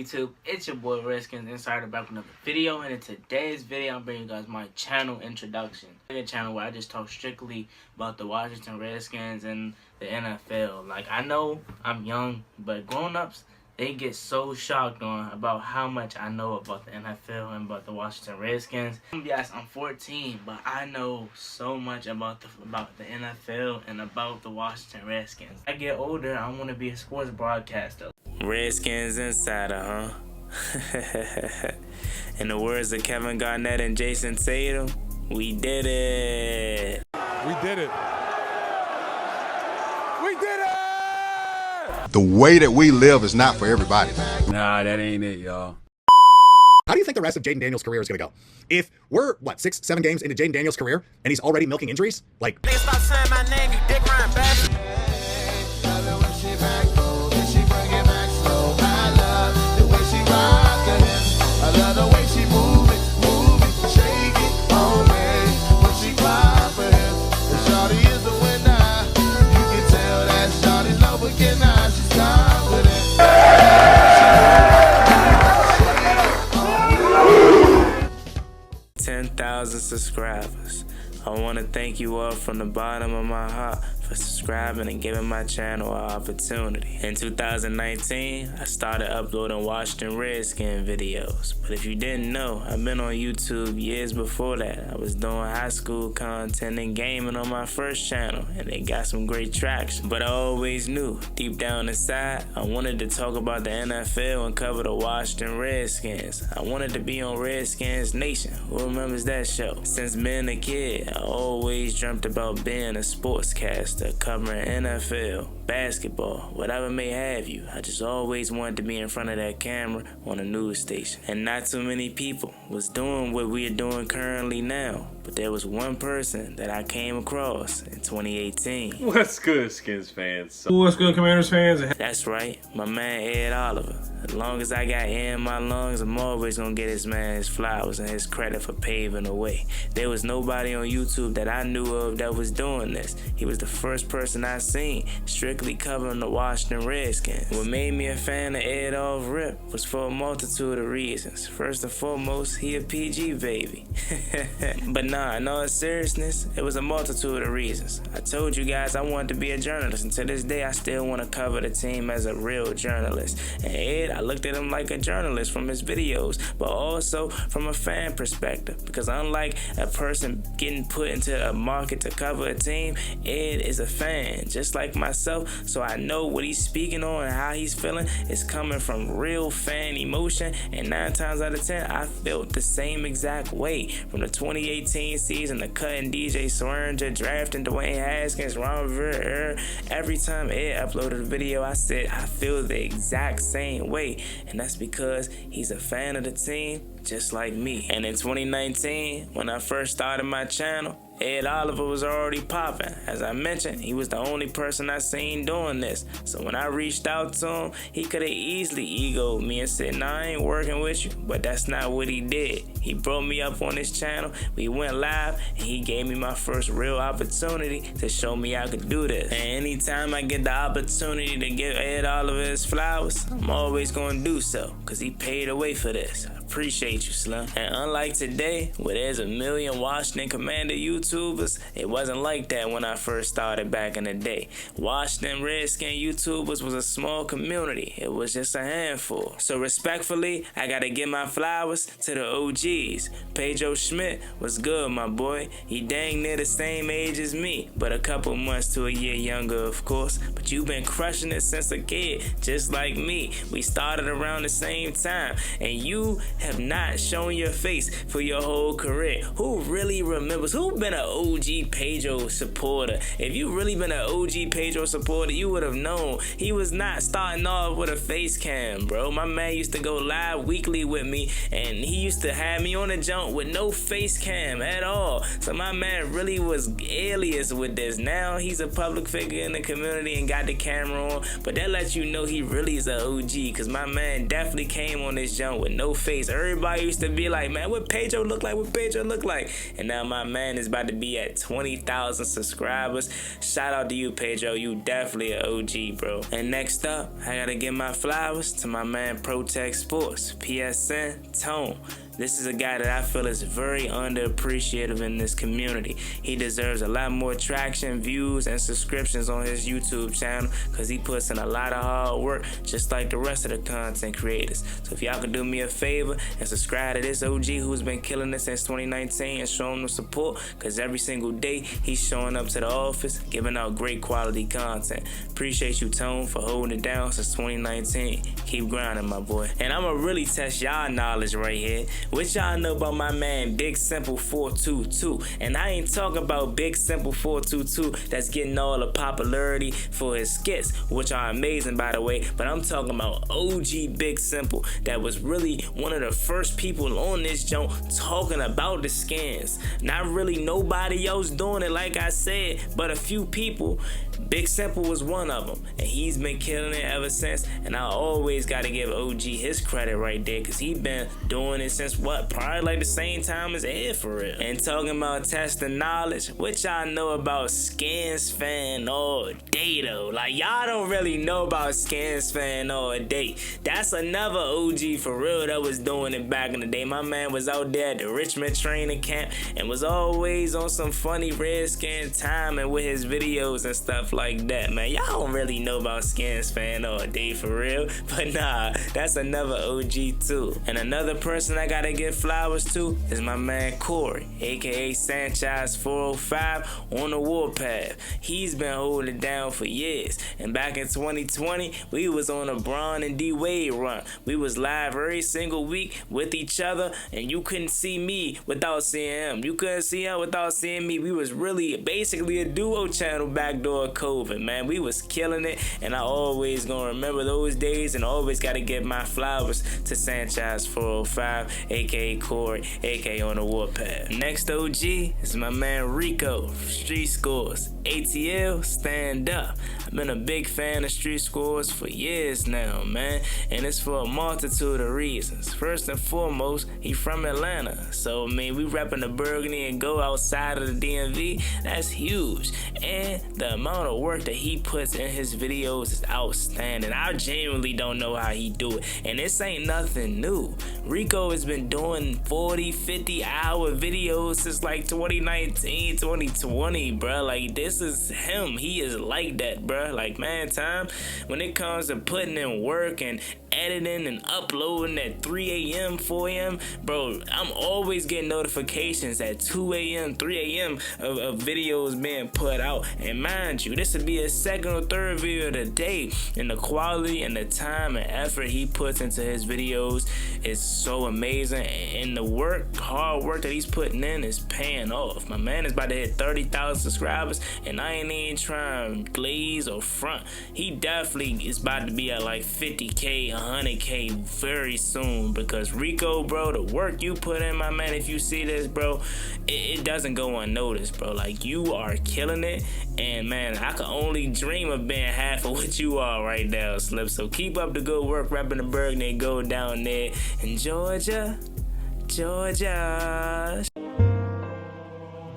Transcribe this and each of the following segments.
YouTube? It's your boy Redskins Insider back with another video, and in today's video I'm bringing you guys my channel introduction. A channel where I just talk strictly about the Washington Redskins and the NFL. Like, I know I'm young, but grown-ups, they get so shocked about how much I know about the NFL and about the Washington Redskins. Yes, I'm 14, but I know so much about the NFL and about the Washington Redskins. As I get older, I want to be a sports broadcaster. Redskins Insider, huh? In the words of Kevin Garnett and Jason Tatum, we did it. We did it. We did it! The way that we live is not for everybody, man. Nah, that ain't it, y'all. How do you think the rest of Jaden Daniels' career is going to go? If we're, 6, 7 games into Jaden Daniels' career, and he's already milking injuries? Like... Stop saying my name, you dick riding bastard. I love the way she move it, shake it on me. When she cry for him, and shawty is the winner. You can tell that shawty love again now, she's confident. 10,000 subscribers. I want to thank you all from the bottom of my heart for subscribing and giving my channel an opportunity. In 2019, I started uploading Washington Redskin videos. But if you didn't know, I've been on YouTube years before that. I was doing high school content and gaming on my first channel, and it got some great traction. But I always knew, deep down inside, I wanted to talk about the NFL and cover the Washington Redskins. I wanted to be on Redskins Nation. Who remembers that show? Since being a kid, I always dreamt about being a sportscaster, covering NFL, basketball, whatever may have you. I just always wanted to be in front of that camera on a news station. And not too many people was doing what we are doing currently now. But there was one person that I came across in 2018. What's good, Skins fans? What's good, Commanders fans? That's right, my man Ed Oliver. As long as I got air in my lungs, I'm always gonna get his man his flowers and his credit for paving the way. There was nobody on YouTube that I knew of that was doing this. He was the first person I seen strictly covering the Washington Redskins. What made me a fan of Ed off rip was for a multitude of reasons. First and foremost, he a PG baby. But nah, in all seriousness, it was a multitude of reasons. I told you guys I wanted to be a journalist, and to this day I still want to cover the team as a real journalist. And Ed, I looked at him like a journalist from his videos, but also from a fan perspective, because unlike a person getting put into a market to cover a team, Ed is a fan, just like myself, so I know what he's speaking on and how he's feeling is coming from real fan emotion, and 9 times out of 10, I felt the same exact way. From the 2018 season, the cutting DJ Swearinger, drafting Dwayne Haskins, Ron Rivera, every time Ed uploaded a video, I said I feel the exact same way, and that's because he's a fan of the team just like me. And in 2019, when I first started my channel, Ed Oliver was already popping. As I mentioned, he was the only person I seen doing this. So when I reached out to him, he could have easily egoed me and said, nah, I ain't working with you. But that's not what he did. He brought me up on his channel, we went live, and he gave me my first real opportunity to show me I could do this. And anytime I get the opportunity to give Ed Oliver his flowers, I'm always gonna do so, because he paid away for this. I appreciate you, Slim. And unlike today, where there's a million Washington Commander YouTubers, it wasn't like that when I first started back in the day. Washington Redskin YouTubers was a small community. It was just a handful. So respectfully, I gotta give my flowers to the OGs. Pedro Schmidt was good, my boy. He dang near the same age as me, but a couple months to a year younger, of course. But you've been crushing it since a kid, just like me. We started around the same time, and you have not shown your face for your whole career. Who really remembers? Who been an OG Pedro supporter? If you really been an OG Pedro supporter, you would have known he was not starting off with a face cam, bro. My man used to go live weekly with me, and he used to have me on the jump with no face cam at all. So my man really was alias with this. Now he's a public figure in the community and got the camera on, but that lets you know he really is an OG, because my man definitely came on this jump with no face days. Everybody used to be like, man, what Pedro look like? What Pedro look like? And now my man is about to be at 20,000 subscribers. Shout out to you, Pedro. You definitely an OG, bro. And next up, I gotta give my flowers to my man Protect Sports, PSN Tone. This is a guy that I feel is very underappreciated in this community. He deserves a lot more traction, views, and subscriptions on his YouTube channel because he puts in a lot of hard work just like the rest of the content creators. So if y'all could do me a favor and subscribe to this OG who's been killing it since 2019 and show him the support because every single day he's showing up to the office, giving out great quality content. Appreciate you, Tone, for holding it down since 2019. Keep grinding, my boy. And I'm going to really test y'all knowledge right here. What y'all know about my man Big Simple 422? And I ain't talking about Big Simple 422 that's getting all the popularity for his skits, which are amazing by the way, but I'm talking about OG Big Simple that was really one of the first people on this joint talking about the skins. Not really nobody else doing it like I said, but a few people. Big Simple was one of them, and he's been killing it ever since, and I always gotta give OG his credit right there because he been doing it since what, probably like the same time as Ed for real. And talking about testing knowledge, what y'all know about Skins Fan all day though? Like y'all don't really know about Skins Fan all day. That's another OG for real that was doing it back in the day. My man was out there at the Richmond training camp and was always on some funny Redskin timing with his videos and stuff like that, man. Y'all don't really know about Skins Fan all day for real, but nah, that's another OG too. And another person I gotta give flowers to is my man Corey, aka Sanchez 405 on the warpath. He's been holding it down for years, and back in 2020 we was on a Braun and D Wade run. We was live every single week with each other, and you couldn't see me without seeing him. You couldn't see him without seeing me. We was really basically a duo channel backdoor COVID, man. We was killing it, and I always gonna remember those days, and always gotta give my flowers to Sanchez 405, aka Corey, aka on the warpath. Next OG is my man Rico, Street Scores. ATL, stand up. I've been a big fan of Street Scores for years now, man, and it's for a multitude of reasons. First and foremost, he from Atlanta, so I mean, we repping the Burgundy and go outside of the DMV, that's huge. And the amount of work that he puts in his videos is outstanding. I genuinely don't know how he do it, and this ain't nothing new. Rico has been doing 40, 50-hour videos since like 2019, 2020, bro. Like, this is him. He is like that, bro. Like, man, time when it comes to putting in work and editing and uploading at 3 a.m., 4 a.m., bro, I'm always getting notifications at 2 a.m., 3 a.m. of videos being put out. And mind you, this would be his second or third video of the day, and the quality and the time and effort he puts into his videos is so amazing, and the hard work that he's putting in is paying off. My man is about to hit 30,000 subscribers, and I ain't even trying to glaze or front. He definitely is about to be at like 50K, 100K very soon, because Rico, bro, the work you put in, my man, if you see this, bro, it doesn't go unnoticed, bro. Like, you are killing it, and man, I can only dream of being half of what you are right now, Slip. So keep up the good work, repping the Burgundy and go down there in Georgia.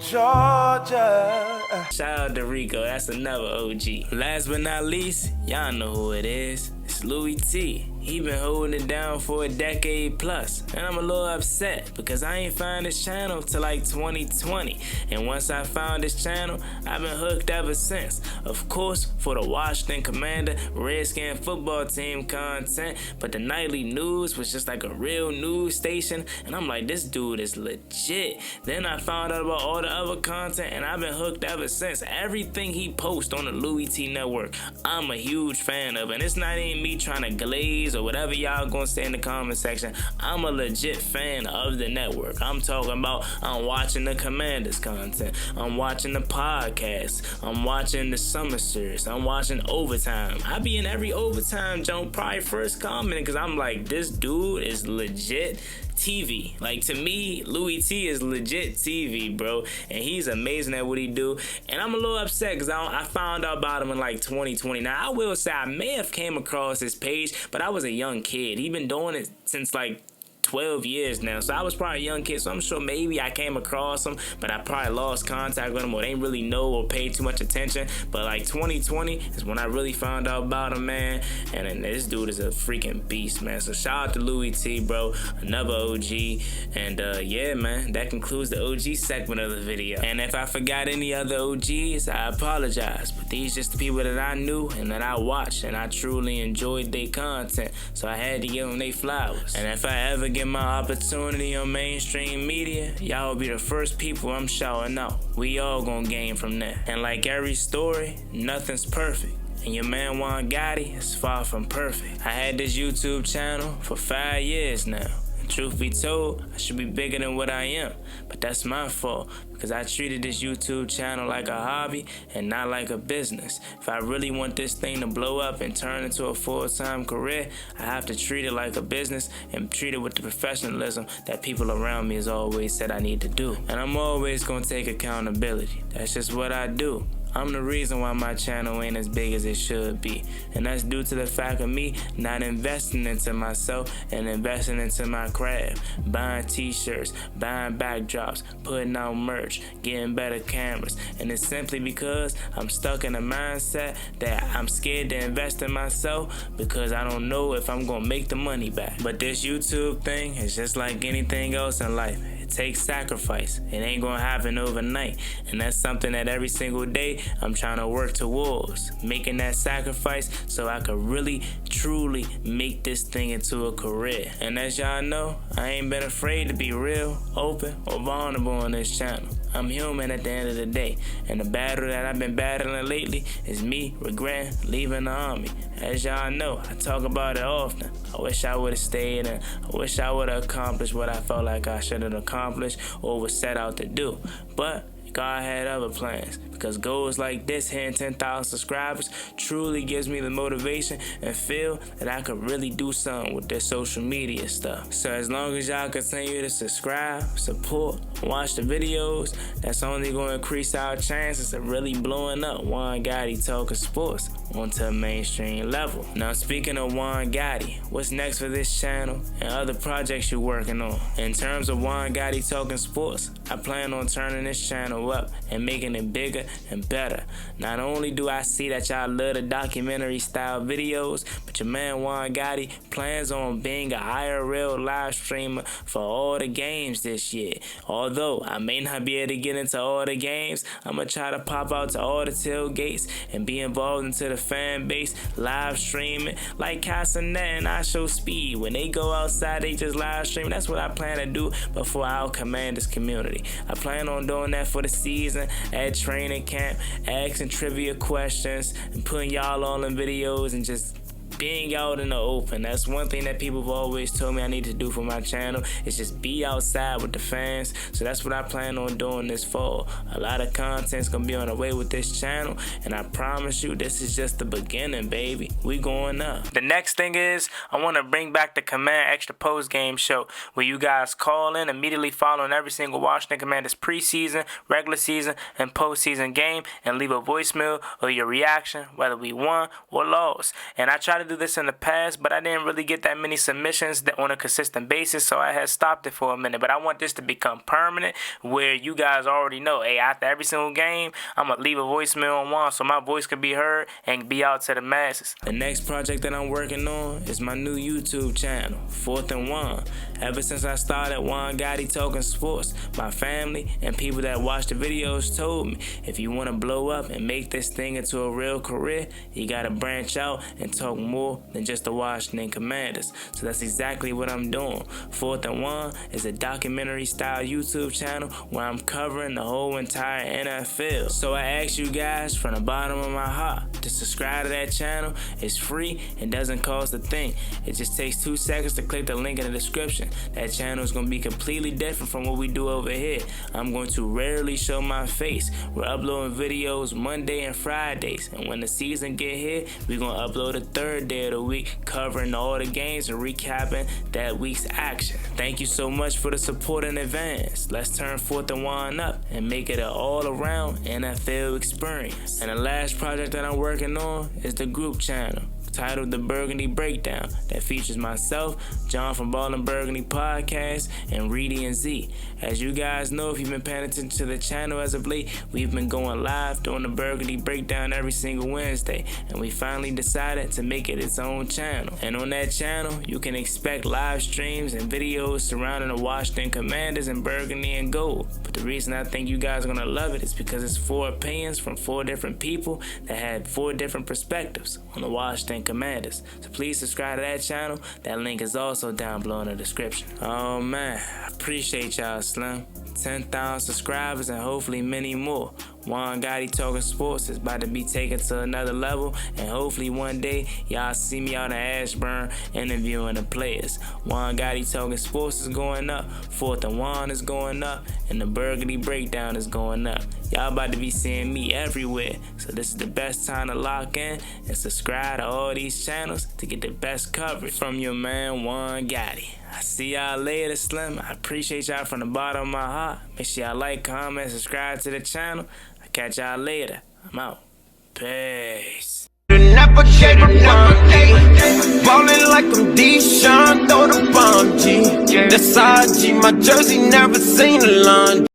Shout out to Rico, that's another OG. Last but not least, y'all know who it is. It's Louis T. He been holding it down for a decade plus, and I'm a little upset because I ain't found this channel till like 2020, and once I found this channel, I've been hooked ever since. Of course, for the Washington Commander Redskin football team content, but the nightly news was just like a real news station, and I'm like, this dude is legit. Then I found out about all the other content, and I've been hooked ever since. Everything he posts on the Louis T network, I'm a huge fan of, and it's not even me trying to glaze or whatever y'all gonna say in the comment section. I'm a legit fan of the network. I'm talking about, I'm watching the Commanders content, I'm watching the podcast, I'm watching the summer series, I'm watching Overtime. I be in every Overtime jump, probably first commenting, because I'm like, this dude is legit TV. Like, to me, Louis T is legit TV, bro, and he's amazing at what he do. And I'm a little upset because I found out about him in like 2020. Now, I will say I may have came across his page, but I was a young kid. He been doing it since like 12 years now. So I was probably a young kid, so I'm sure maybe I came across him, but I probably lost contact with him or didn't really know or pay too much attention. But like 2020 is when I really found out about him, man. And then this dude is a freaking beast, man. So shout out to Louis T, bro, another OG. And yeah, man, that concludes the OG segment of the video. And if I forgot any other OGs, I apologize. But these just the people that I knew and that I watched, and I truly enjoyed their content. So I had to give them their flowers. And if I ever get my opportunity on mainstream media, y'all will be the first people I'm shouting out. We all gonna gain from that. And like every story, nothing's perfect. And your man Juan Gotti is far from perfect. I had this YouTube channel for 5 years now. And truth be told, I should be bigger than what I am. But that's my fault, because I treated this YouTube channel like a hobby and not like a business. If I really want this thing to blow up and turn into a full-time career, I have to treat it like a business and treat it with the professionalism that people around me has always said I need to do. And I'm always gonna take accountability. That's just what I do. I'm the reason why my channel ain't as big as it should be. And that's due to the fact of me not investing into myself and investing into my craft. Buying t-shirts, buying backdrops, putting out merch, getting better cameras. And it's simply because I'm stuck in a mindset that I'm scared to invest in myself because I don't know if I'm gonna make the money back. But this YouTube thing is just like anything else in life. It takes sacrifice. It ain't gonna happen overnight. And that's something that every single day I'm trying to work towards. Making that sacrifice so I could really, truly make this thing into a career. And as y'all know, I ain't been afraid to be real, open, or vulnerable on this channel. I'm human at the end of the day. And the battle that I've been battling lately is me regretting leaving the army. As y'all know, I talk about it often. I wish I would have stayed, and I wish I would have accomplished what I felt like I should have accomplished or was set out to do. But God had other plans, because goals like this, hitting 10,000 subscribers, truly gives me the motivation and feel that I could really do something with this social media stuff. So as long as y'all continue to subscribe, support, watch the videos, that's only going to increase our chances of really blowing up Juan Gotti Talking Sports onto a mainstream level. Now speaking of Juan Gotti, what's next for this channel and other projects you're working on? In terms of Juan Gotti Talking Sports, I plan on turning this channel up and making it bigger and better. Not only do I see that y'all love the documentary style videos, but your man Juan Gotti plans on being a IRL live streamer for all the games this year. Although I may not be able to get into all the games, I'm gonna try to pop out to all the tailgates and be involved into the fan base live streaming like Casanet and I Show Speed. When they go outside, they just live stream. That's what I plan to do before I outcommand this community. I plan on doing that for the season at training camp, asking trivia questions and putting y'all all in videos and just being out in the open. That's one thing that people have always told me I need to do for my channel, is just be outside with the fans. So that's what I plan on doing this fall. A lot of content's gonna be on the way with this channel, and I promise you this is just the beginning, baby. We going up. The next thing is I want to bring back the Command Extra Post Game Show, where you guys call in immediately following every single Washington Commanders preseason, regular season, and postseason game and leave a voicemail or your reaction, whether we won or lost. And I try to do this in the past, but I didn't really get that many submissions on a consistent basis, so I had stopped it for a minute. But I want this to become permanent, where you guys already know, hey, after every single game, I'm gonna leave a voicemail on one so my voice can be heard and be out to the masses. The next project that I'm working on is my new YouTube channel, 4th and Juan. Ever since I started Juan Gotti Talking Sports, my family and people that watch the videos told me, if you want to blow up and make this thing into a real career, you gotta branch out and talk more than just the Washington Commanders. So that's exactly what I'm doing. 4th and Juan is a documentary style YouTube channel where I'm covering the whole entire NFL. So I ask you guys from the bottom of my heart to subscribe to that channel. It's free and doesn't cost a thing. It just takes 2 seconds to click the link in the description. That channel is going to be completely different from what we do over here. I'm going to rarely show my face. We're uploading videos Monday and Fridays, and when the season get here, we're going to upload a third day of the week covering all the games and recapping that week's action. Thank you so much for the support in advance. Let's turn 4th and Juan up and make it an all-around NFL experience. And the last project that I'm working on is the group channel. titled The Burgundy Breakdown that features myself, John from Ballin' Burgundy Podcast, and Reedy and Z. As you guys know, if you've been paying attention to the channel as of late, we've been going live doing the Burgundy Breakdown every single Wednesday, and we finally decided to make it its own channel. And on that channel, you can expect live streams and videos surrounding the Washington Commanders in burgundy and gold. But the reason I think you guys are gonna love it is because it's 4 opinions from 4 different people that had 4 different perspectives on the Washington Commanders. So please subscribe to that channel. That link is also down below in the description. Oh man, I appreciate y'all, Slim. 10,000 subscribers and hopefully many more. Juan Gotti Talking Sports is about to be taken to another level, and hopefully one day y'all see me out in Ashburn interviewing the players. Juan Gotti Talking Sports is going up, 4th and Juan is going up, and the Burgundy Breakdown is going up. Y'all about to be seeing me everywhere, so this is the best time to lock in and subscribe to all these channels to get the best coverage from your man Juan Gotti. I see y'all later, Slim. I appreciate y'all from the bottom of my heart. Make sure y'all like, comment, subscribe to the channel. I'll catch y'all later. I'm out. Peace. Never gave a fuck, ballin' like I'm Deshaun, throw the bomb, G. That's IG, my jersey never seen a line.